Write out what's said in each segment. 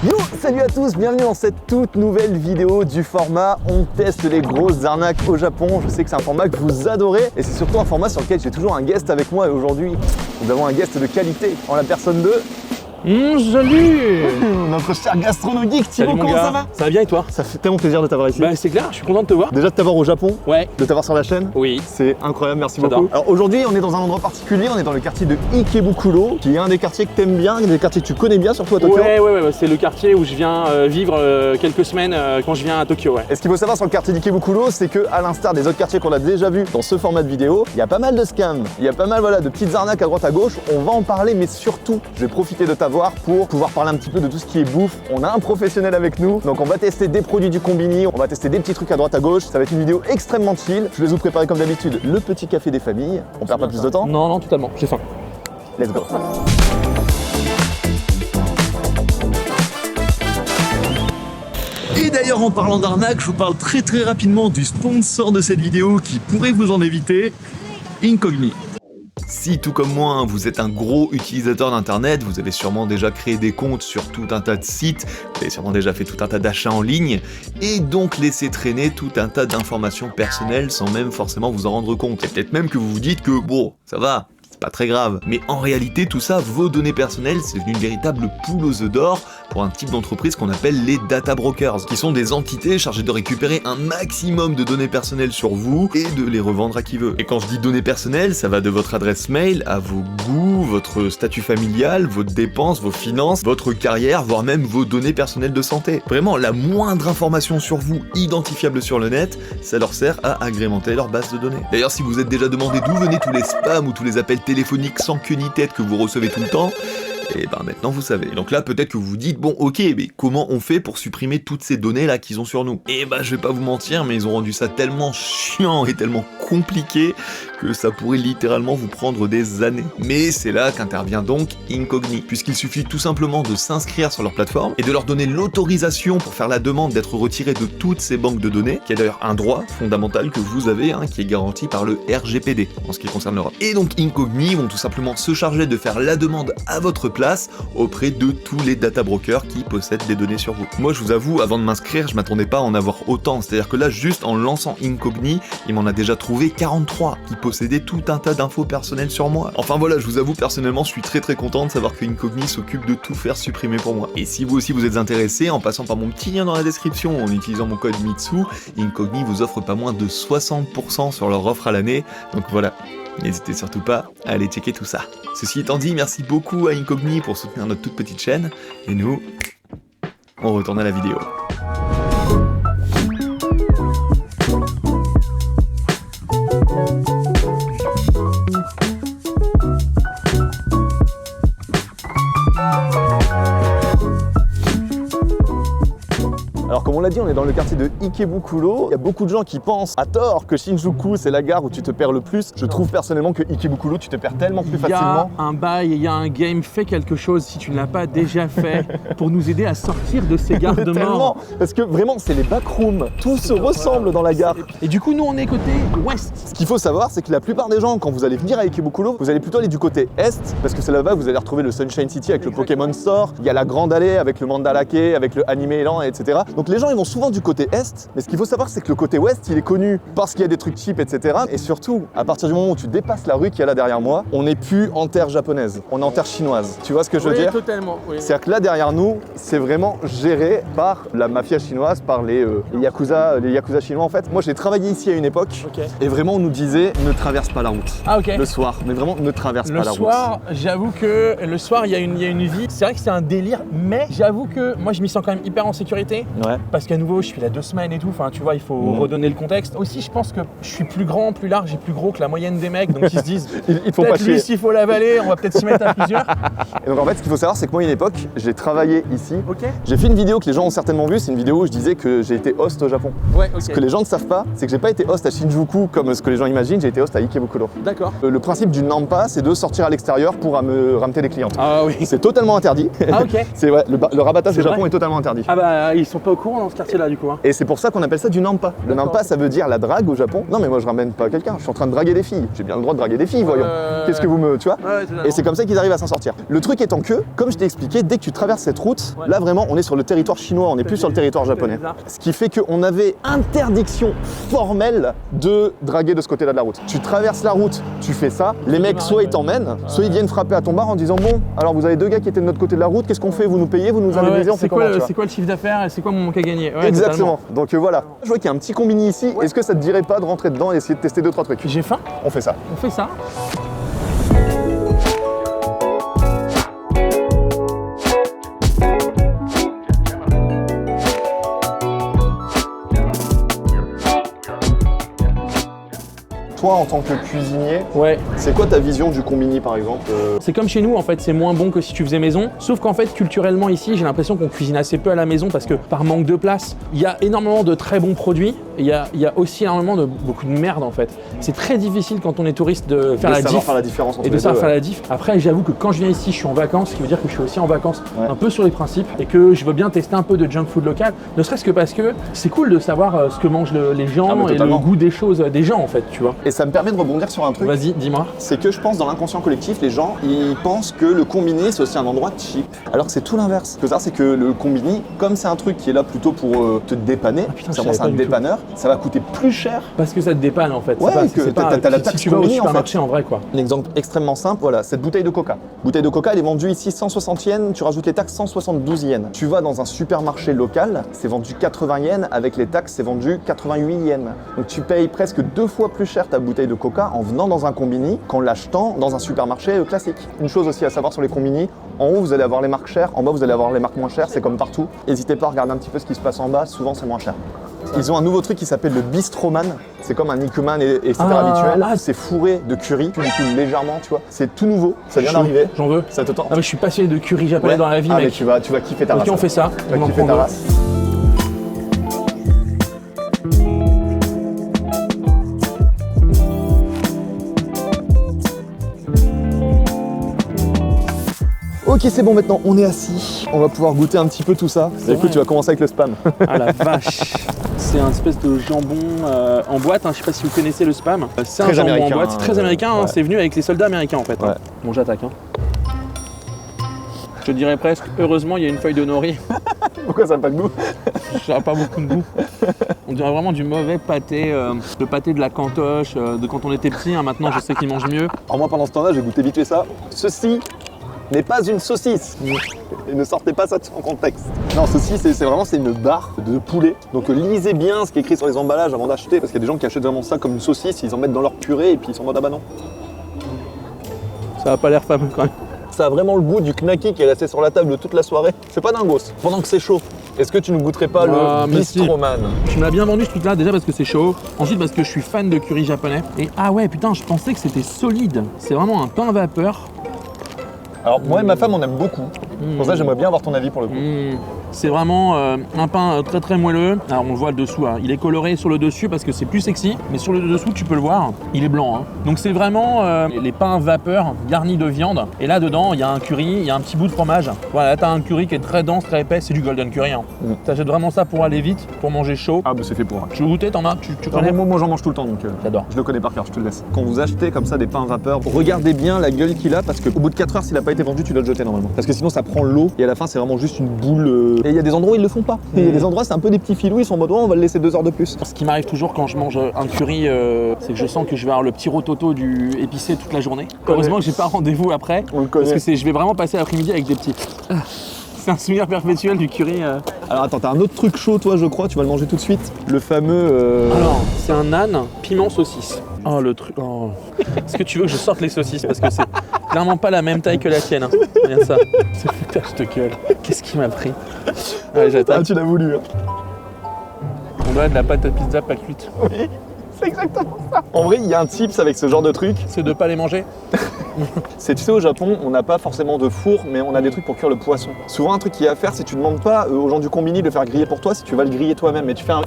Yo, salut à tous, bienvenue dans cette toute nouvelle vidéo du format On teste les grosses arnaques au Japon. Je sais que c'est un format que vous adorez et c'est surtout un format sur lequel j'ai toujours un guest avec moi et aujourd'hui nous avons un guest de qualité en la personne de... Salut notre cher gastronomique Thibaut, comment ça va? Ça va bien et toi? Ça fait tellement plaisir de t'avoir ici. Bah c'est clair, je suis content de te voir. Déjà de t'avoir au Japon, Ouais. de t'avoir sur la chaîne. Oui. C'est incroyable, merci J'adore. beaucoup. Alors aujourd'hui, on est dans un endroit particulier, on est dans le quartier de Ikebukuro, qui est un des quartiers que t'aimes bien, un des quartiers que tu connais bien, surtout à Tokyo. Ouais, c'est le quartier où je viens vivre quelques semaines quand je viens à Tokyo, ouais. Et ce qu'il faut savoir sur le quartier d'Ikebukuro, c'est que à l'instar des autres quartiers qu'on a déjà vus dans ce format de vidéo, il y a pas mal de scams, il y a pas mal de petites arnaques à droite à gauche. On va en parler, mais surtout, je vais profiter de t'avoir pour pouvoir parler un petit peu de tout ce qui est bouffe. On a un professionnel avec nous, donc on va tester des produits du combini, on va tester des petits trucs à droite à gauche. Ça va être une vidéo extrêmement chill. Je vais vous préparer comme d'habitude le petit café des familles. On perd pas plus de temps. Non, totalement, j'ai faim. Let's go. Et d'ailleurs, en parlant d'arnaque, je vous parle très rapidement du sponsor de cette vidéo qui pourrait vous en éviter, Incogni. Si, tout comme moi, vous êtes un gros utilisateur d'internet, vous avez sûrement déjà créé des comptes sur tout un tas de sites, vous avez sûrement déjà fait tout un tas d'achats en ligne, et donc laissé traîner tout un tas d'informations personnelles sans même forcément vous en rendre compte. Et peut-être même que vous vous dites que bon, ça va, c'est pas très grave. Mais en réalité, tout ça, vos données personnelles, c'est devenu une véritable poule aux œufs d'or pour un type d'entreprise qu'on appelle les data brokers, qui sont des entités chargées de récupérer un maximum de données personnelles sur vous et de les revendre à qui veut. Et quand je dis données personnelles, ça va de votre adresse mail à vos goûts, votre statut familial, vos dépenses, vos finances, votre carrière, voire même vos données personnelles de santé. Vraiment, la moindre information sur vous identifiable sur le net, ça leur sert à agrémenter leur base de données. D'ailleurs, si vous êtes déjà demandé d'où venaient tous les spams ou tous les appels téléphoniques sans queue ni tête que vous recevez tout le temps, et ben maintenant vous savez. Donc là peut-être que vous vous dites bon ok, mais comment on fait pour supprimer toutes ces données là qu'ils ont sur nous? Et ben je vais pas vous mentir, mais ils ont rendu ça tellement chiant et tellement compliqué que ça pourrait littéralement vous prendre des années. Mais c'est là qu'intervient donc Incogni, puisqu'il suffit tout simplement de s'inscrire sur leur plateforme et de leur donner l'autorisation pour faire la demande d'être retiré de toutes ces banques de données, qui est d'ailleurs un droit fondamental que vous avez, qui est garanti par le RGPD en ce qui concerne l'Europe. Et donc Incogni vont tout simplement se charger de faire la demande à votre place auprès de tous les data brokers qui possèdent des données sur vous. Moi je vous avoue, avant de m'inscrire, je m'attendais pas à en avoir autant, c'est-à-dire que là juste en lançant Incogni, il m'en a déjà trouvé 43 qui possédaient tout un tas d'infos personnelles sur moi. Enfin voilà, je vous avoue personnellement, je suis très content de savoir que Incogni s'occupe de tout faire supprimer pour moi. Et si vous aussi vous êtes intéressé, en passant par mon petit lien dans la description, en utilisant mon code MITSU, Incogni vous offre pas moins de 60% sur leur offre à l'année, donc voilà. N'hésitez surtout pas à aller checker tout ça. Ceci étant dit, merci beaucoup à Incogni pour soutenir notre toute petite chaîne. Et nous, on retourne à la vidéo. Alors comme on l'a dit, on est dans le quartier de Ikebukuro. Il y a beaucoup de gens qui pensent à tort que Shinjuku c'est la gare où tu te perds le plus. Je trouve personnellement que Ikebukuro tu te perds tellement plus facilement. Il y a un bail, il y a un game, fais quelque chose si tu ne l'as pas déjà fait pour nous aider à sortir de ces gares de mort. Parce que vraiment c'est les backrooms, tout se ressemble dans la gare. Et du coup nous on est côté ouest. Ce qu'il faut savoir c'est que la plupart des gens quand vous allez venir à Ikebukuro, vous allez plutôt aller du côté est parce que c'est là-bas que vous allez retrouver le Sunshine City avec le Pokémon Store, il y a la grande allée avec le Mandalake, avec le Anime Land, etc. Donc les gens ils vont souvent du côté est, mais ce qu'il faut savoir c'est que le côté ouest il est connu parce qu'il y a des trucs cheap, etc. Et surtout, à partir du moment où tu dépasses la rue qu'il y a là derrière moi, on n'est plus en terre japonaise, on est en terre chinoise. Tu vois ce que je veux dire? Totalement. Oui. C'est-à-dire que là derrière nous, c'est vraiment géré par la mafia chinoise, par les yakuza chinois en fait. Moi j'ai travaillé ici à une époque et vraiment on nous disait ne traverse pas la route. Ah ok. Le soir, mais vraiment ne traverse pas la route. Le soir, j'avoue que le soir il y a une vie. C'est vrai que c'est un délire, mais j'avoue que moi je m'y sens quand même hyper en sécurité. Ouais. Parce qu'à nouveau je suis là 2 semaines et tout, enfin tu vois il faut redonner le contexte. Aussi je pense que je suis plus grand, plus large et plus gros que la moyenne des mecs, donc ils se disent ils font pas chier. Lui s'il faut l'avaler, on va peut-être s'y mettre à plusieurs. Et donc en fait ce qu'il faut savoir c'est que moi à une époque j'ai travaillé ici. Ok. J'ai fait une vidéo que les gens ont certainement vue, c'est une vidéo où je disais que j'ai été host au Japon. Ouais, ok. Ce que les gens ne savent pas, c'est que j'ai pas été host à Shinjuku comme ce que les gens imaginent, j'ai été host à Ikebukuro. D'accord. Le principe du Nampa, c'est de sortir à l'extérieur pour me ramter des clients. Ah oui. C'est totalement interdit. Ah ok. C'est ouais, le rabattage C'est au Japon vrai est totalement interdit. Ah bah ils sont pas au courant. courant dans ce quartier-là du coup. Hein. Et c'est pour ça qu'on appelle ça du nampa. Le nampa, ça veut dire la drague au Japon. Non mais moi je ramène pas quelqu'un, je suis en train de draguer des filles. J'ai bien le droit de draguer des filles, voyons. Qu'est-ce que vous me... Tu vois? Et c'est comme ça qu'ils arrivent à s'en sortir. Le truc étant que, comme je t'ai expliqué, dès que tu traverses cette route, là vraiment on est sur le territoire chinois, on n'est plus sur le territoire japonais. Ce qui fait qu'on avait interdiction formelle de draguer de ce côté-là de la route. Tu traverses la route, tu fais ça, les mecs soit ils t'emmènent, soit ils viennent frapper à ton bar en disant bon, alors vous avez deux gars qui étaient de notre côté de la route, qu'est-ce qu'on fait? Vous nous payez, vous nous indemnisez, on fait comment? C'est quoi le chiffre d'affaires et c'est quoi mon manque à gagner? Exactement. Donc voilà. Je vois qu'il y a un petit combini ici. Est-ce que ça te dirait pas de rentrer dedans et essayer de tester 2-3 trucs? J'ai faim. On fait ça. On fait ça. Toi, en tant que cuisinier, Ouais. c'est quoi ta vision du combini par exemple? C'est comme chez nous en fait, c'est moins bon que si tu faisais maison. Sauf qu'en fait, culturellement ici, j'ai l'impression qu'on cuisine assez peu à la maison parce que par manque de place, il y a énormément de très bons produits. Il y a aussi énormément de beaucoup de merde en fait. C'est très difficile quand on est touriste de faire De la savoir diff faire la différence entre et de les savoir deux, faire ouais. la diff. Après, j'avoue que quand je viens ici, je suis en vacances, ce qui veut dire que je suis aussi en vacances Ouais. un peu sur les principes et que je veux bien tester un peu de junk food local. Ne serait-ce que parce que c'est cool de savoir ce que mangent les gens Ah, mais et le totalement. goût des choses des gens en fait, tu vois. Et ça me permet de rebondir sur un truc. Vas-y, dis-moi. C'est que je pense dans l'inconscient collectif, les gens, ils pensent que le combini, c'est aussi un endroit cheap. Alors que c'est tout l'inverse. Ce que ça, c'est que le combini, comme c'est un truc qui est là plutôt pour te dépanner, putain, je c'est savais un pas du tout. dépanneur, ça va coûter plus cher. Parce que ça te dépanne en fait. Ouais, C'est que pas, t'as la si taxe tu vas au combini, en supermarché en vrai quoi. Un exemple extrêmement simple, voilà, cette bouteille de coca. Bouteille de coca, elle est vendue ici 160 yens, tu rajoutes les taxes 172 yens. Tu vas dans un supermarché local, c'est vendu 80 yens, avec les taxes, c'est vendu 88 yens. Donc tu payes presque 2 fois plus cher ta bouteille de coca en venant dans un combini qu'en l'achetant dans un supermarché classique. Une chose aussi à savoir sur les combini, en haut vous allez avoir les marques chères, en bas vous allez avoir les marques moins chères, c'est comme partout. N'hésitez pas à regarder un petit peu ce qui se passe en bas, souvent c'est moins cher. Ils ont un nouveau truc qui s'appelle le bistroman, c'est comme un Ikuman etc. habituel, c'est fourré de curry, du coup légèrement tu vois, c'est tout nouveau, ça vient Chaud, d'arriver. J'en veux. Ça te tente? Ah mais je suis passionné de curry japonais Ouais. dans la vie Ah, mais mec. tu vas kiffer ta race. Ok on fait ça. Tu vas On en kiffer prend ta deux. race. Ok, c'est bon maintenant, on est assis. On va pouvoir goûter un petit peu tout ça. C'est Écoute, vrai. tu vas commencer avec le spam. Ah la vache. C'est un espèce de jambon en boîte, hein. Je sais pas si vous connaissez le spam. C'est un Très jambon en américain, boîte, c'est très américain, hein. ouais. C'est venu avec les soldats américains en fait. hein. Ouais. Bon j'attaque. Hein. Je dirais presque, heureusement il y a une feuille de nori, Pourquoi ça n'a pas de goût? ça n'a pas beaucoup de goût. On dirait vraiment du mauvais pâté, le pâté de la cantoche, de quand on était petit, hein. Maintenant je sais qu'ils mangent mieux. Alors moi pendant ce temps-là, j'ai goûté vite fait ça. Ceci n'est pas une saucisse. Et ne sortez pas ça de son contexte. Non, ceci c'est une barre de poulet. Donc lisez bien ce qui est écrit sur les emballages avant d'acheter, parce qu'il y a des gens qui achètent vraiment ça comme une saucisse, ils en mettent dans leur purée et puis ils sont en mode ah bah non. Ça a pas l'air fameux quand même. Ça a vraiment le goût du knacky qui est resté sur la table toute la soirée. C'est pas dingos. Pendant que c'est chaud, est-ce que tu ne goûterais pas Ah, le mais si. bistroman? Tu me l'as bien vendu ce truc là déjà parce que c'est chaud, ensuite parce que je suis fan de curry japonais. Et ah ouais putain je pensais que c'était solide. C'est vraiment un pain vapeur. Alors moi et ma femme on aime beaucoup. Pour ça j'aimerais bien avoir ton avis pour le coup. C'est vraiment un pain très très moelleux. Alors on le voit le dessous, hein. Il est coloré sur le dessus parce que c'est plus sexy, mais sur le dessous tu peux le voir, il est blanc. Hein. Donc c'est vraiment les pains vapeur garnis de viande. Et là dedans il y a un curry, il y a un petit bout de fromage. Voilà, là t'as un curry qui est très dense, très épais, c'est du golden curry. Hein. T'achètes vraiment ça pour aller vite, pour manger chaud. Ah bah c'est fait pour. Tu veux goûter, t'en as, tu connais? Moi j'en mange tout le temps donc J'adore. je le connais par cœur, je te le laisse. Quand vous achetez comme ça des pains vapeur, regardez bien la gueule qu'il a parce qu'au bout de 4 heures s'il n'a pas été vendu tu dois le jeter normalement. Parce que sinon ça prend l'eau et à la fin c'est vraiment juste une boule. Et il y a des endroits où ils le font pas. Et il y a des endroits c'est un peu des petits filous, ils sont en mode oh, on va le laisser 2 heures de plus. Ce qui m'arrive toujours quand je mange un curry, c'est que je sens que je vais avoir le petit rototo du épicé toute la journée. Heureusement que j'ai pas rendez-vous après, On le parce connaît. que je vais vraiment passer l'après-midi avec des petits. C'est un souvenir perpétuel du curry. Alors attends, t'as un autre truc chaud toi je crois, tu vas le manger tout de suite. Le fameux... Alors, c'est un âne piment saucisse. Oh le truc. Oh. Est-ce que tu veux que je sorte les saucisses parce que c'est clairement pas la même taille que la tienne. Hein. Regarde ça. C'est foutage de gueule. Qu'est-ce qui m'a pris? Allez, Ah j'attaque. tu l'as voulu. Hein. On doit de la pâte à pizza pas cuite. Oui, c'est exactement ça. En vrai il y a un tips avec ce genre de truc. C'est de pas les manger. C'est, tu sais, au Japon, on n'a pas forcément de four, mais on a des trucs pour cuire le poisson. Souvent, un truc qu'il y a à faire, c'est que tu demandes pas aux gens du combini de le faire griller pour toi si tu vas le griller toi-même, mais tu fais un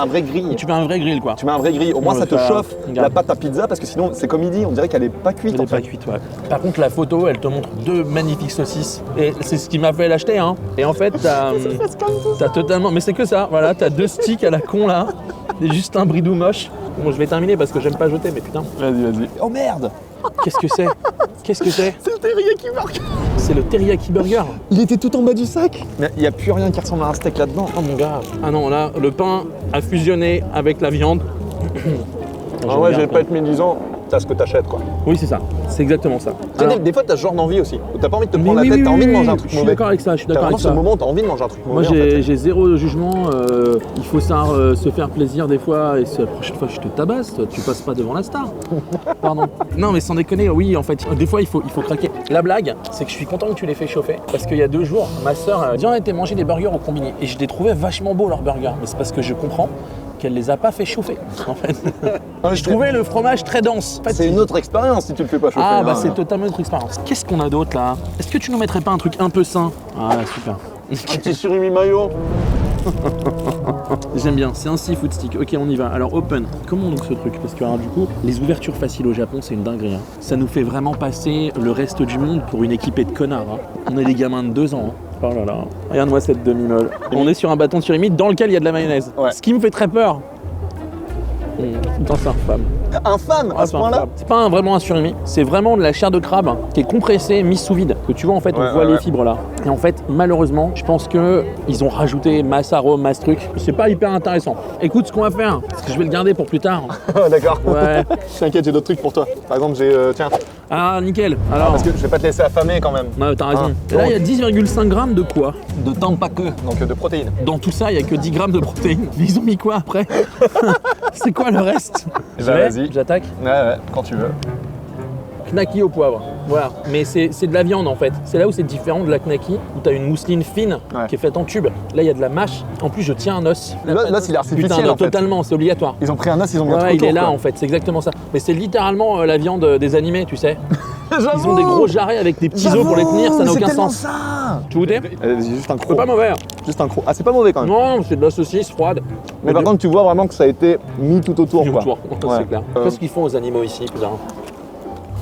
vrai grill. Tu fais un vrai grill quoi. Tu mets un vrai grill, au moins Ouais, ça te ça, chauffe regarde. la pâte à pizza, parce que sinon, c'est comme il dit, on dirait qu'elle est pas cuite. Elle en est pas fait. cuite, ouais. Par contre, la photo, elle te montre 2 magnifiques saucisses. Et c'est ce qui m'a fait l'acheter, hein. Et en fait, t'as totalement. Mais c'est que ça, voilà, t'as 2 sticks à la con là. C'est juste un bridou moche. Bon, je vais terminer parce que j'aime pas jeter, mais putain. Vas-y. Oh merde! Qu'est-ce que c'est? Qu'est-ce que c'est? C'est le teriyaki burger! C'est le teriyaki burger. Il était tout en bas du sac! Mais il n'y a plus rien qui ressemble à un steak là-dedans. Oh mon gars. Ah non, là, le pain a fusionné avec la viande. Ah ouais, j'ai pas être médisant, t'as ce que t'achètes quoi. Oui, c'est ça. C'est exactement ça. Tu sais, Alors, des fois, t'as ce genre d'envie aussi. T'as pas envie de te mais prendre oui, la tête, oui, t'as envie de oui, manger un oui. truc Je suis mauvais. d'accord avec ça, je suis T'as d'accord vraiment avec ce ça. moment où t'as envie de manger un truc Moi, mauvais. en fait. j'ai zéro jugement. Il faut savoir se faire plaisir des fois. Et la prochaine fois, je te tabasse. Toi, tu passes pas devant la star. Pardon. Non, mais sans déconner, oui, en fait, des fois, il faut craquer. La blague, c'est que je suis content que tu les fait chauffer. Parce qu'il y a 2 jours, ma sœur a dit on était manger des burgers au combini. Et je les trouvais vachement beaux, leurs burgers. Mais c'est parce que je comprends qu'elle les a pas fait chauffer, en fait. Je trouvais le fromage très dense. En fait, C'est une autre expérience si tu le fais pas chauffer. Ah, bah hein. c'est totalement une autre expérience. Qu'est-ce qu'on a d'autre là? Est-ce que tu nous mettrais pas un truc un peu sain? Ah, super. Un petit surimi mayo. J'aime bien, c'est un seafood stick. Ok, on y va. Alors, open. Comment donc ce truc? Parce que alors, du coup, les ouvertures faciles au Japon, c'est une dinguerie. Hein. Ça nous fait vraiment passer le reste du monde pour une équipée de connards. Hein. On est des gamins de 2 ans. Hein. Oh là là. Regarde-moi cette demi-molle. On est sur un bâton de surimi dans lequel il y a de la mayonnaise. Ouais. Ce qui me fait très peur. Putain, c'est infâme. Infâme à Ah, ce c'est point-là. infâme. C'est pas vraiment un surimi, c'est vraiment de la chair de crabe qui est compressée, mise sous vide. Que tu vois en fait, on Ouais, voit ouais, les ouais. fibres là. Et en fait, malheureusement, je pense que ils ont rajouté masse arôme, masse truc. C'est pas hyper intéressant. Écoute ce qu'on va faire, parce que je vais le garder pour plus tard. D'accord. Ouais. T'inquiète, j'ai d'autres trucs pour toi. Par exemple, j'ai. Tiens, Ah nickel. Alors, parce que je vais pas te laisser affamer quand même. ouais, t'as raison. Ah, Et là, il y a donc. 10,5 grammes de quoi? De tampaque, donc de protéines. Dans tout ça, il y a que 10 grammes de protéines. Mais ils ont mis quoi après? C'est quoi le reste? Bah, J'y vais, vas-y. J'attaque. Ouais, quand tu veux. Knaki au poivre. Voilà. Mais c'est de la viande en fait. C'est là où c'est différent de la knaki, où tu as une mousseline fine Ouais. qui est faite en tube. Là, il y a de la mâche. En plus, je tiens un os. L'os, il est artificiel Putain, en fait. totalement, c'est obligatoire. Ils ont pris un os, ils ont mis un Ouais, truc il autour, est là quoi. en fait, c'est exactement ça. Mais c'est littéralement la viande des animés, tu sais. Ils ont des gros jarrets avec des petits os pour les tenir, ça n'a aucun sens. Ça. Tu goûtais? Allez, vas-y, juste un C'est croc. pas mauvais. Juste un croc. Ah, c'est pas mauvais quand même. Non, c'est de la saucisse froide. Mais par contre, tu vois vraiment que ça a été mis tout autour, Tout quoi. autour, Ouais. c'est clair. Euh, Qu'est-ce qu'ils font aux animaux ici, putain?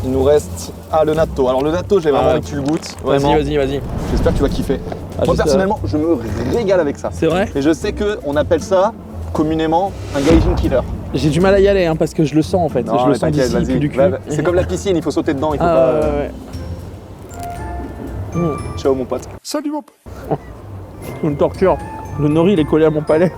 Il nous reste le natto. Alors le natto, j'ai vraiment envie que tu le goûtes. Vraiment. Vas-y. J'espère que tu vas kiffer. Moi j'espère. personnellement, je me régale avec ça. C'est vrai? Et je sais que on appelle ça communément un gaijin killer. J'ai du mal à y aller hein, parce que je le sens en fait. Non, je le mais sens t'inquiète, d'ici, vas-y. puis du cul. Bah, c'est comme la piscine, il faut sauter dedans, il faut Ah, pas. ouais. Ciao mon pote. Une torture. Le nori, il est collé à mon palais.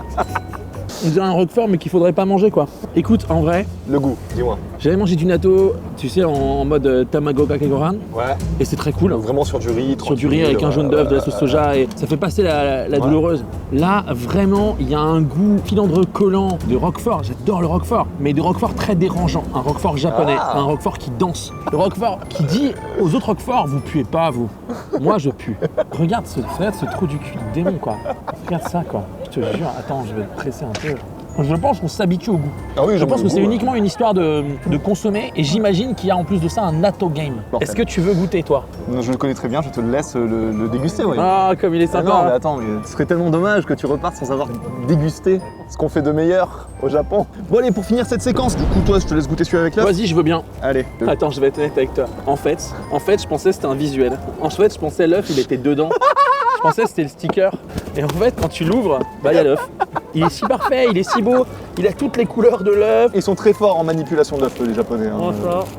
On dirait un roquefort, mais qu'il faudrait pas manger, quoi. Écoute, en vrai, Le goût, dis-moi. j'avais mangé du natto, tu sais, en mode tamago kake gohan, Ouais. et c'est très cool. Vraiment sur du riz. Sur du riz avec un jaune d'œuf, de la sauce soja, et ça fait passer la Ouais. douloureuse. Là, vraiment, il y a un goût filandreux collant de roquefort. J'adore le roquefort, mais de roquefort très dérangeant. Un roquefort japonais, Ah. un roquefort qui danse. Le roquefort qui dit aux autres roqueforts, vous puez pas, vous. Moi, je pue. Regarde ce trou du cul de démon, quoi. Regarde ça, quoi. Je te jure, attends, je vais te presser un peu. Je pense qu'on s'habitue au goût. Ah oui, Je pense que c'est goût, uniquement une histoire de consommer, et j'imagine qu'il y a en plus de ça un natto game. Mortel. Est-ce que tu veux goûter, toi? Je le connais très bien, je te laisse le déguster, ouais. Ah, comme il est Ah sympa. non, mais hein. attends, mais ce serait tellement dommage que tu repartes sans avoir dégusté ce qu'on fait de meilleur au Japon. Bon allez, pour finir cette séquence, du coup toi, je te laisse goûter celui avec l'œuf. Vas-y, je veux bien. Allez. Attends, je vais être honnête avec toi. En fait, je pensais que c'était un visuel. En fait, je pensais l'œuf, il était dedans. Je pensais que c'était le sticker. Et en fait, quand tu l'ouvres, bah il y a l'œuf. Il est si parfait, il est si beau. Il a toutes les couleurs de l'œuf. Ils sont très forts en manipulation d'œufs, les Japonais. hein.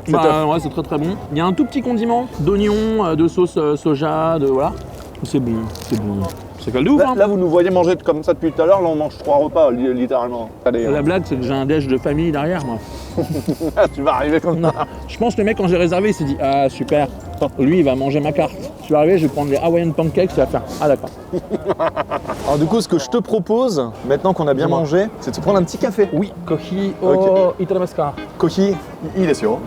C'est Bah, ouais, c'est très très bon. Il y a un tout petit condiment d'oignon, de sauce soja, de voilà. C'est bon, c'est bon. C'est que le ouf, Là, hein. là, vous nous voyez manger comme ça depuis tout à l'heure, là on mange 3 repas, littéralement. Allez, La blague, c'est que j'ai un déj de famille derrière, moi. tu vas arriver comme ça. Je pense que le mec, quand j'ai réservé, il s'est dit ah super. Lui, il va manger ma carte. Je vais arriver, je vais prendre les Hawaiian pancakes, il va faire ah d'accord. Alors du coup, ce que je te propose, maintenant qu'on a bien Dis-moi. mangé, c'est de se prendre un petit café. Oui, kohi o Ok. itadakimasu ka. Kohi, il est sûr.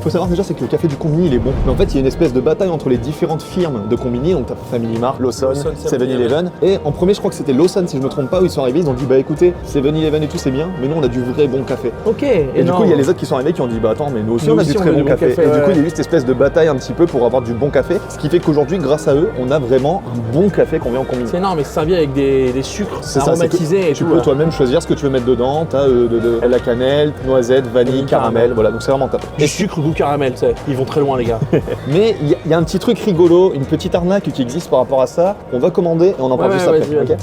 faut très rare déjà, c'est que le café du Combini il est bon. Mais en fait, il y a une espèce de bataille entre les différentes firmes de Combini, donc t'as Family Mart, Lawson, 7-Eleven. Et en premier, je crois que c'était Lawson, si je me trompe pas, où ils sont arrivés, ils ont dit bah écoutez, 7-Eleven et tout c'est bien, mais nous on a du vrai bon café. Ok. Et du coup, il y a les autres qui sont arrivés qui ont dit bah attends, mais nous aussi on a du très bon café. Et du coup, il y a eu cette espèce de bataille un petit peu pour avoir du bon café, ce qui fait qu'aujourd'hui, grâce à eux, on a vraiment un bon café qu'on vient en Combini. C'est énorme, et c'est servi avec des sucres C'est ça, aromatisés et tu tout. peux toi-même choisir ce que tu veux mettre dedans. T'as de la cannelle, noisette, vanille, caramel, voilà, donc c'est vraiment top. Du sucre goût caramel, tu sais, ils vont très loin les gars. Mais il y a un petit truc rigolo, une petite arnaque qui existe par rapport à ça. On va commander et on en parle juste après. vas-y. Ok.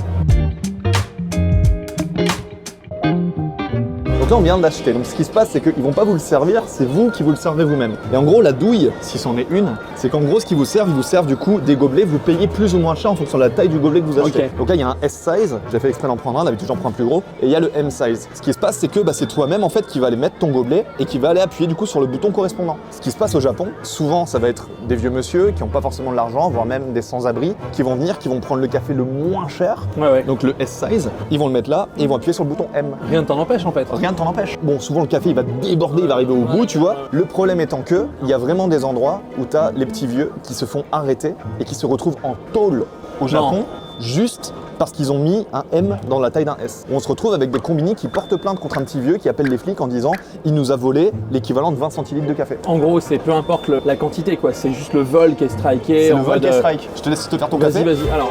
Donc là on vient de l'acheter, donc ce qui se passe c'est qu'ils vont pas vous le servir, c'est vous qui vous le servez vous-même. Et en gros la douille, si c'en est une, c'est qu'en gros ce qu'ils vous servent, ils vous servent du coup des gobelets, vous payez plus ou moins cher en fonction de la taille du gobelet que vous achetez. Ok. Donc là il y a un S size, j'ai fait exprès d'en prendre un, d'habitude j'en prends un plus gros, et il y a le M size. Ce qui se passe c'est que c'est toi-même en fait qui va aller mettre ton gobelet et qui va aller appuyer du coup sur le bouton correspondant. Ce qui se passe au Japon, souvent ça va être des vieux monsieur qui n'ont pas forcément de l'argent, voire même des sans-abri, qui vont venir, qui vont prendre le café le moins cher, donc le S size, ils vont le mettre là et ils vont appuyer sur le bouton M. Rien ne t'en empêche en fait. Rien ne t'en empêche. Bon, souvent le café il va déborder, il va arriver au bout, tu vois. Le problème étant que il y a vraiment des endroits où tu as les petits vieux qui se font arrêter et qui se retrouvent en tôle au Japon juste parce qu'ils ont mis un M dans la taille d'un S. On se retrouve avec des Combini qui portent plainte contre un petit vieux qui appelle les flics en disant il nous a volé l'équivalent de 20 centilitres de café. En gros, c'est peu importe la quantité quoi, c'est juste le vol qui est striké. C'est le vol qui est strike. Je te laisse te faire ton café. Vas-y, alors.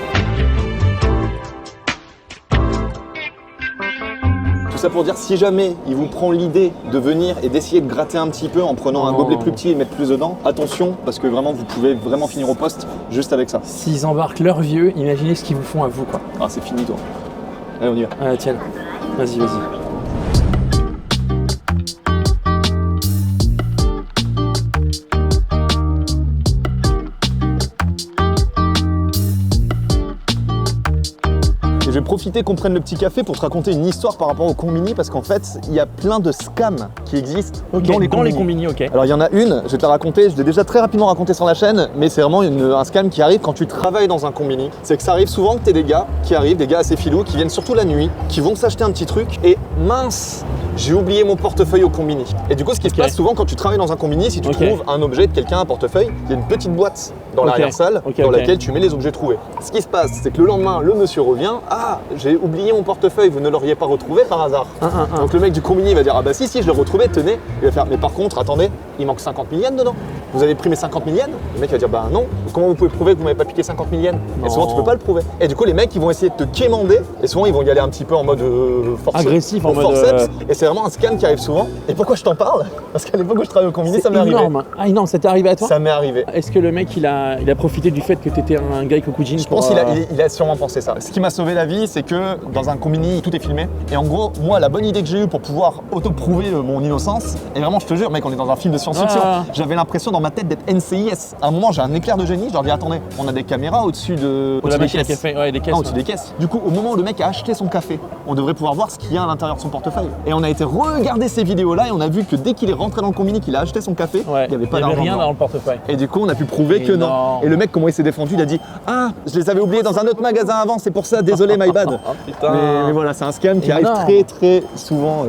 Ça pour dire, si jamais il vous prend l'idée de venir et d'essayer de gratter un petit peu en prenant un gobelet plus petit et mettre plus dedans, attention parce que vraiment vous pouvez vraiment finir au poste juste avec ça. S'ils embarquent leurs vieux, imaginez ce qu'ils vous font à vous quoi. Ah c'est fini toi. Allez on y va. Ah tiens, vas-y. Je vais profiter qu'on prenne le petit café pour te raconter une histoire par rapport au Combini parce qu'en fait, il y a plein de scams qui existent dans les Combini, ok. Alors il y en a une, je vais te la raconter, je l'ai déjà très rapidement raconté sur la chaîne, mais c'est vraiment un scam qui arrive quand tu travailles dans un Combini. C'est que ça arrive souvent que tu aies des gars qui arrivent, des gars assez filous, qui viennent surtout la nuit, qui vont s'acheter un petit truc et mince, j'ai oublié mon portefeuille au Combini. Et du coup, ce qui se passe souvent quand tu travailles dans un Combini, si tu trouves un objet de quelqu'un, un portefeuille, il y a une petite boîte dans l'arrière-salle dans laquelle tu mets les objets trouvés. Ce qui se passe, c'est que le lendemain, le monsieur revient, ah, j'ai oublié mon portefeuille, vous ne l'auriez pas retrouvé par hasard. Donc le mec du Combini va dire, ah bah si, je l'ai retrouvé, tenez. Il va faire, mais par contre, attendez, il manque 50 000 yens dedans. Vous avez pris mes 50 000 yens? Le mec va dire, bah non. Comment vous pouvez prouver que vous m'avez pas piqué 50 000 yens? Et souvent, tu peux pas le prouver. Et du coup, les mecs, ils vont essayer de te quémander. Et souvent, ils vont y aller un petit peu en mode agressif, en mode forceps. Et c'est vraiment un scam qui arrive souvent. Et pourquoi je t'en parle? Parce qu'à l'époque où je travaillais au Combini, ça m'est arrivé. Ah non, ça t'est arrivé à toi? Ça m'est arrivé. Est-ce que le mec, il a profité du fait que t'étais un gars Kokujin? Je pense qu'il a sûrement pensé ça. Ce qui m'a sauvé la vie, c'est que dans un Combini, tout est filmé. Et en gros, moi, la bonne idée que j'ai eue pour pouvoir auto-prouver mon innocence, et vraiment, je te jure, mec, on est dans un film de science-fiction. J'avais l'impression dans ma tête d'être NCIS. À un moment, j'ai un éclair de génie. Je leur dis, attendez, on a des caméras au-dessus de la machine à café, des caisses. Au-dessus des caisses. Du coup, au moment où le mec a acheté son café, on devrait pouvoir voir ce qu'il y a à l'intérieur de son portefeuille. Et on a été regarder ces vidéos-là et on a vu que dès qu'il est rentré dans le Combini, qu'il a acheté son café, il n'y avait pas d'argent. Rien dans le portefeuille. Et du coup, on a pu prouver que non. Et le mec, comment il s'est défendu, il a dit, ah, je les avais oubliés dans un autre magasin avant, c'est pour ça, désolé, my bad. Mais voilà, c'est un scam qui arrive très souvent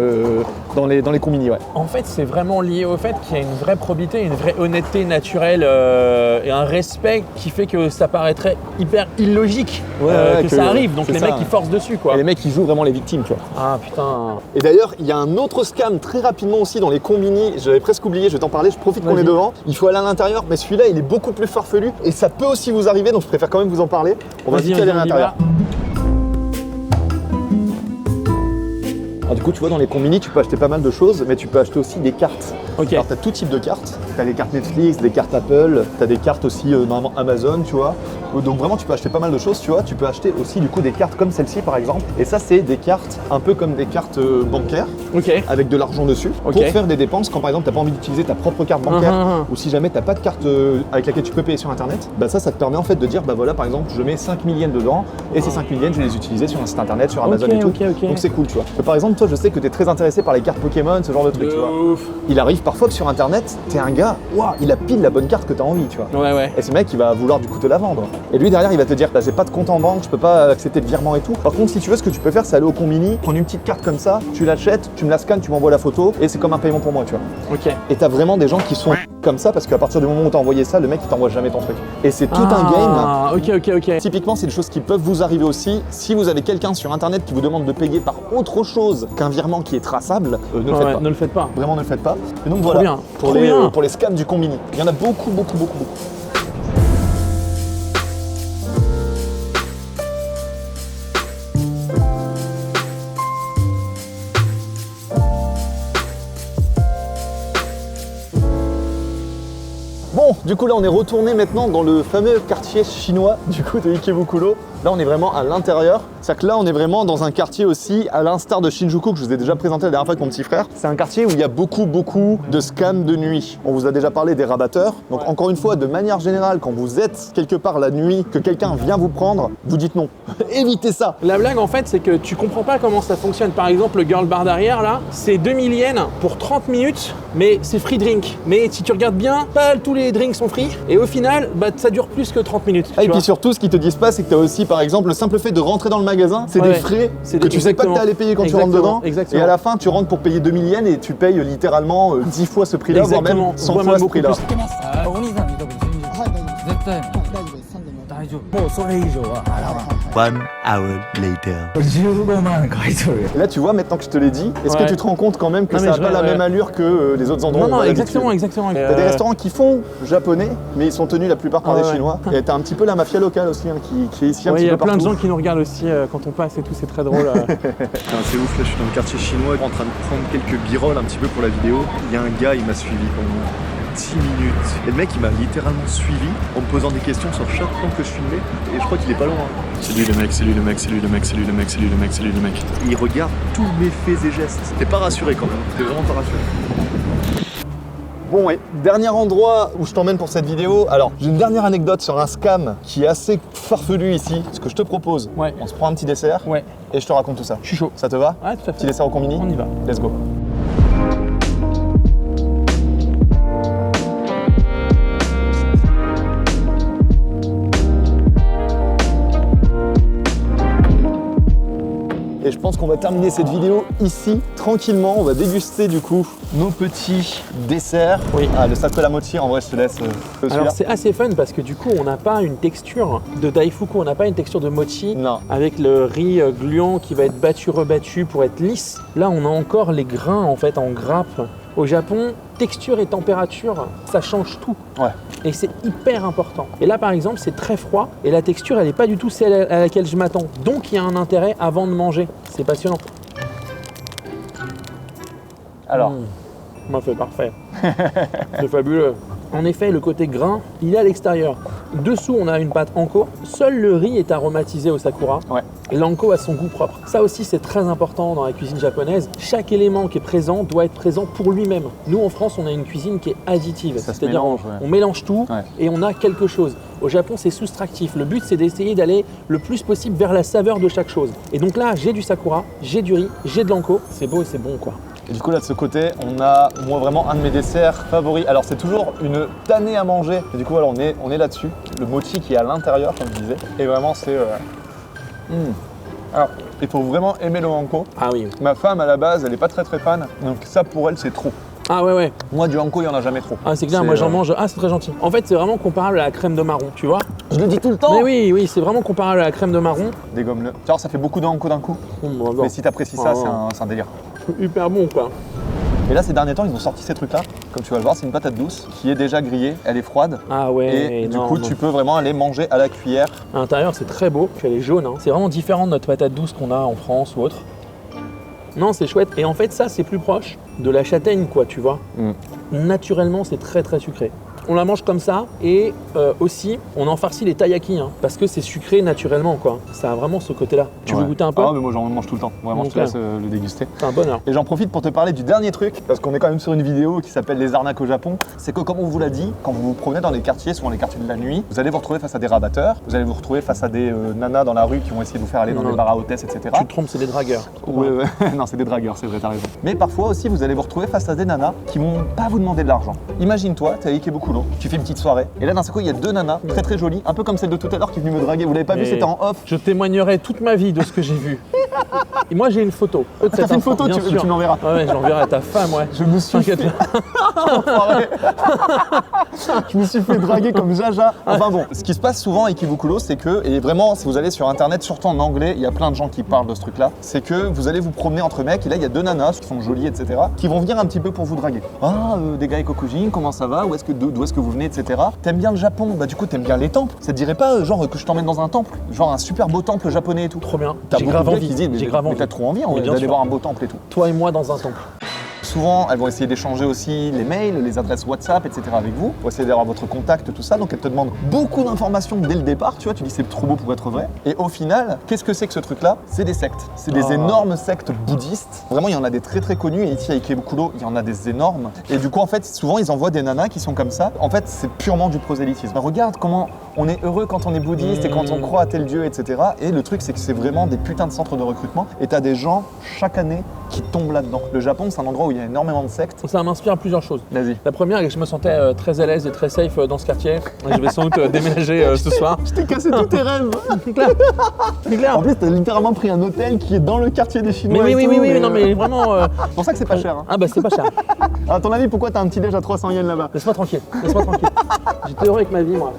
dans les Combini, ouais. En fait, c'est vraiment lié au fait qu'il y a une vraie probité, une vraie honnêteté naturelle et un respect qui fait que ça paraîtrait hyper illogique que ça arrive. Donc les mecs, ils forcent dessus, quoi. Et les mecs, ils jouent vraiment les victimes, tu vois. Ah putain. Et d'ailleurs, il y a un autre scam très rapidement aussi dans les Combini. J'avais presque oublié, je vais t'en parler, je profite qu'on est devant. Il faut aller à l'intérieur, mais celui-là, il est beaucoup plus farfelu et ça peut aussi vous arriver, donc je préfère quand même vous en parler. On va vite aller à l'intérieur. Alors du coup, tu vois, dans les Combini, tu peux acheter pas mal de choses, mais tu peux acheter aussi des cartes. Alors, tu as tout type de cartes. Tu as des cartes Netflix, des cartes Apple, tu as des cartes aussi normalement Amazon, tu vois. Donc vraiment, tu peux acheter pas mal de choses, tu vois. Tu peux acheter aussi du coup des cartes comme celle-ci, par exemple. Et ça, c'est des cartes un peu comme des cartes bancaires, avec de l'argent dessus, pour faire des dépenses quand par exemple, tu n'as pas envie d'utiliser ta propre carte bancaire, ou si jamais tu n'as pas de carte avec laquelle tu peux payer sur Internet, bah ça te permet en fait de dire, bah voilà, par exemple, je mets 5 000 yens dedans, et ces 5 000 yens, je vais les utiliser sur un site Internet, sur Amazon et tout. Donc c'est cool, tu vois. Par exemple, toi, je sais que tu es très intéressé par les cartes Pokémon, ce genre de trucs, tu vois. Il arrive parfois que sur Internet, t'es un gars, waouh, il a pile la bonne carte que t'as envie, tu vois. Et ce mec, il va vouloir du coup te la vendre. Et lui derrière, il va te dire, bah, j'ai pas de compte en banque, je peux pas accepter de virement et tout. Par contre, si tu veux, ce que tu peux faire, c'est aller au Combini, prendre une petite carte comme ça, tu l'achètes, tu me la scannes, tu m'envoies la photo, et c'est comme un paiement pour moi, tu vois. Et t'as vraiment des gens qui sont comme ça parce qu'à partir du moment où t'as envoyé ça, le mec il t'envoie jamais ton truc. Et c'est tout un game. Ah, ok. Typiquement, c'est des choses qui peuvent vous arriver aussi. Si vous avez quelqu'un sur internet qui vous demande de payer par autre chose qu'un virement qui est traçable, ne le faites pas. Ne le faites pas. Vraiment, ne le faites pas. Et donc voilà, bien, pour trop bien. pour les scams du combini. Il y en a beaucoup. Bon, du coup là on est retourné maintenant dans le fameux quartier chinois du coup de Ikebukuro. Là on est vraiment à l'intérieur. C'est-à-dire que là on est vraiment dans un quartier aussi à l'instar de Shinjuku que je vous ai déjà présenté la dernière fois avec mon petit frère. C'est un quartier où il y a beaucoup de scams de nuit. On vous a déjà parlé des rabatteurs. Donc encore une fois, de manière générale, quand vous êtes quelque part la nuit, que quelqu'un vient vous prendre, vous dites non. Évitez ça. La blague en fait c'est que tu comprends pas comment ça fonctionne. Par exemple le girl bar derrière là, c'est 2000 yens pour 30 minutes, mais c'est free drink. Mais si tu regardes bien, pas tous les drinks sont free et au final bah, ça dure plus que 30 minutes. Et puis surtout ce qu'ils te disent pas c'est que tu as aussi par exemple le simple fait de rentrer dans le magasin, c'est des frais que tu sais pas que tu allais payer quand tu rentres dedans. Exactement. Et à la fin tu rentres pour payer 2000 yens et tu payes littéralement 10 fois ce prix-là, voire même 100 fois ce prix-là. 1 hour later. Et là tu vois maintenant que je te l'ai dit, est-ce que tu te rends compte quand même que ça n'a pas la même allure que les autres endroits où on va exactement. T'as des restaurants qui font japonais, mais ils sont tenus la plupart par des Chinois. Et t'as un petit peu la mafia locale aussi hein, qui est ici un petit peu partout. Il y a plein de gens qui nous regardent aussi quand on passe et tout, c'est très drôle. C'est ouf, là je suis dans le quartier chinois en train de prendre quelques birolles un petit peu pour la vidéo. Il y a un gars, il m'a suivi pendant 10 minutes. Et le mec il m'a littéralement suivi en me posant des questions sur chaque plan que je filmais. Et je crois qu'il est pas loin. C'est lui le mec, c'est lui le mec, c'est lui le mec, c'est lui le mec, c'est lui le mec, c'est lui le mec. Et il regarde tous mes faits et gestes. T'es pas rassuré quand même, t'es vraiment pas rassuré. Bon et dernier endroit où je t'emmène pour cette vidéo. Alors j'ai une dernière anecdote sur un scam qui est assez farfelu ici. Ce que je te propose, on se prend un petit dessert et je te raconte tout ça. Je suis chaud. Ça te va? Ouais, tout à fait. Petit dessert au combini? On y va. Let's go. Et je pense qu'on va terminer cette vidéo ici, tranquillement. On va déguster du coup nos petits desserts. Oui. Ah, le sake mochi, en vrai, je te laisse Alors c'est assez fun parce que du coup on n'a pas une texture de daifuku, on n'a pas une texture de mochi avec le riz gluant qui va être battu, rebattu pour être lisse. Là on a encore les grains en fait en grappe. Au Japon, texture et température, ça change tout. Ouais. Et c'est hyper important. Et là par exemple c'est très froid et la texture elle n'est pas du tout celle à laquelle je m'attends. Donc il y a un intérêt avant de manger. C'est passionnant. Alors Moi c'est parfait. C'est fabuleux. En effet, le côté grain, il est à l'extérieur. Dessous, on a une pâte anko. Seul le riz est aromatisé au sakura. Ouais. Et l'anko a son goût propre. Ça aussi, c'est très important dans la cuisine japonaise. Chaque élément qui est présent doit être présent pour lui-même. Nous, en France, on a une cuisine qui est additive. C'est-à-dire on mélange tout et on a quelque chose. Au Japon, c'est soustractif. Le but, c'est d'essayer d'aller le plus possible vers la saveur de chaque chose. Et donc là, j'ai du sakura, j'ai du riz, j'ai de l'anko. C'est beau et c'est bon, quoi. Et du coup là de ce côté, on a moi vraiment un de mes desserts favoris. Alors c'est toujours une tannée à manger. Et du coup voilà, on est là-dessus. Le mochi qui est à l'intérieur comme je disais. Et vraiment c'est... Alors il faut vraiment aimer le hanko. Ah oui. Ma femme à la base, elle est pas très fan. Donc ça pour elle c'est trop. Ah ouais. Moi du hanko il y en a jamais trop. Ah c'est clair, moi j'en mange. Ah c'est très gentil. En fait c'est vraiment comparable à la crème de marron, tu vois. Je le dis tout le temps. Mais oui, c'est vraiment comparable à la crème de marron. Dégomme-le. Tu vois ça fait beaucoup de hanko d'un coup. Mais si t'apprécies ça, c'est un délire. Hyper bon quoi. Et là ces derniers temps ils ont sorti ces trucs là. Comme tu vas le voir, c'est une patate douce qui est déjà grillée, elle est froide. Ah ouais. Et du coup tu peux vraiment aller manger à la cuillère. À l'intérieur c'est très beau, puis elle est jaune. C'est vraiment différent de notre patate douce qu'on a en France ou autre. Non, c'est chouette. Et en fait, ça, c'est plus proche de la châtaigne, quoi, tu vois. Naturellement, c'est très, très sucré. On la mange comme ça et aussi, on en farcit les taiyaki, parce que c'est sucré naturellement, quoi. Ça a vraiment ce côté-là. Tu veux goûter un peu? Ah, mais moi, j'en mange tout le temps. Vraiment, je te laisse le déguster. C'est un bonheur. Et j'en profite pour te parler du dernier truc, parce qu'on est quand même sur une vidéo qui s'appelle Les arnaques au Japon. C'est que, comme on vous l'a dit, quand vous vous promenez dans les quartiers, souvent les quartiers de la nuit, vous allez vous retrouver face à des rabatteurs, vous allez vous retrouver face à des nanas dans la rue qui vont essayer de vous faire aller dans des bars à hôtesses, etc. Tu te trompes, c'est des dragueurs. Ouais. Non, c'est des dragueurs, c'est vrai, t'as raison. Mais parfois aussi, vous allez vous retrouver face à des nanas qui vont pas vous demander de l'argent. Imagine-toi, t'es à Ikebukuro, tu fais une petite soirée, et là d'un seul coup, il y a deux nanas très très jolies, un peu comme celle de tout à l'heure qui est venue me draguer. Vous l'avez pas vu, c'était en off. Je témoignerai toute ma vie de ce que j'ai vu. Et moi j'ai une photo. T'as fait une photo, Bien tu sûr. me l'enverras. Ouais, je l'enverrai à ta femme, ouais. Je me suis fait... Enfoiré. Je me suis fait draguer comme Jaja. Enfin bon, ce qui se passe souvent avec Ibukulo, c'est que, et vraiment, si vous allez sur internet, surtout en anglais, il y a plein de gens qui parlent de ce truc-là, c'est que vous allez vous promener entre mecs, et là il y a deux nanas qui sont jolies, etc., qui vont venir un petit peu pour vous draguer. Ah, des gars Kokujin, comment ça va? D'où est-ce que vous venez, etc. T'aimes bien le Japon? Bah du coup, t'aimes bien les temples. Ça te dirait pas, genre, que je t'emmène dans un temple? Genre un super beau temple japonais et tout? Trop bien. T'as J'ai beaucoup grave de gars envie. qui disent, J'ai grave mais envie. t'as trop envie Mais bien d'aller sûr. voir un beau temple et tout. Toi et moi dans un temple. Souvent, elles vont essayer d'échanger aussi les mails, les adresses WhatsApp, etc. avec vous, pour essayer d'avoir votre contact, tout ça. Donc, elles te demandent beaucoup d'informations dès le départ, tu vois. Tu dis c'est trop beau pour être vrai. Et au final, qu'est-ce que c'est que ce truc-là? C'est des sectes. C'est des énormes sectes bouddhistes. Vraiment, il y en a des très très connus. Et ici, à Ikebukuro, il y en a des énormes. Et du coup, en fait, souvent, ils envoient des nanas qui sont comme ça. En fait, c'est purement du prosélytisme. Regarde comment on est heureux quand on est bouddhiste et quand on croit à tel dieu, etc. Et le truc, c'est que c'est vraiment des putains de centres de recrutement. Et t'as des gens, chaque année, qui tombent là-dedans. Le Japon, c'est un endroit où il y a énormément de sectes. Ça m'inspire plusieurs choses. Vas-y. La première est que je me sentais très à l'aise et très safe dans ce quartier. Je vais sans doute déménager ce soir. Je t'ai cassé tous tes rêves. C'est clair. C'est clair. En plus, t'as littéralement pris un hôtel qui est dans le quartier des Mais Chinois. oui, et oui, tout, oui, oui, non, mais vraiment. C'est pour ça que c'est pas cher. Hein. Ah bah c'est pas cher. À ton avis, pourquoi t'as un petit déj à 300 yens là-bas? Laisse-moi tranquille. Laisse-moi tranquille. J'étais heureux avec ma vie, moi.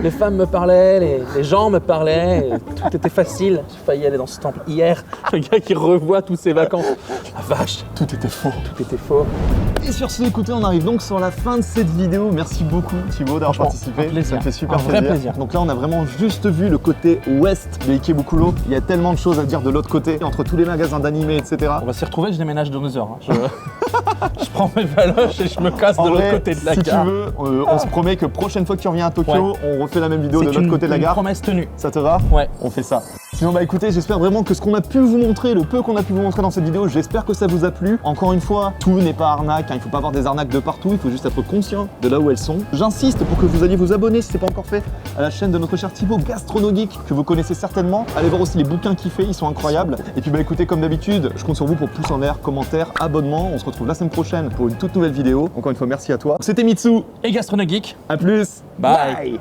Les femmes me parlaient, les gens me parlaient, et tout était facile. J'ai failli aller dans ce temple hier. Un gars qui revoit toutes ses vacances. La vache, Tout était faux. tout était faux. Et sur ce, écoutez, on arrive donc sur la fin de cette vidéo. Merci beaucoup Thibaut d'avoir Franchement, participé. un plaisir. Ça me fait super Un vrai plaisir. Donc là, on a vraiment juste vu le côté ouest de Ikebukuro. Il y a tellement de choses à dire de l'autre côté, entre tous les magasins d'animés, etc. On va s'y retrouver, je déménage dans 2 heures. Hein. Je prends mes valoches et je me casse En de l'autre vrai, côté de la si gare. tu veux, on se promet que prochaine fois que tu reviens à Tokyo, on refait la même vidéo de C'est l'autre côté de la une gare. promesse tenue. Ça te va? Ouais. On fait ça. Sinon, bah écoutez, j'espère vraiment que ce qu'on a pu vous montrer, le peu qu'on a pu vous montrer dans cette vidéo, j'espère que ça vous a plu. Encore une fois, tout n'est pas arnaque, hein, il faut pas avoir des arnaques de partout, il faut juste être conscient de là où elles sont. J'insiste pour que vous alliez vous abonner si ce n'est pas encore fait à la chaîne de notre cher Thibaut Gastronogeek, que vous connaissez certainement. Allez voir aussi les bouquins qu'il fait, ils sont incroyables. Et puis bah écoutez, comme d'habitude, je compte sur vous pour pouce en l'air, commentaires, abonnement. On se retrouve la semaine prochaine pour une toute nouvelle vidéo. Encore une fois, merci à toi. C'était Mitsu, Et Gastronogeek. à plus. Bye.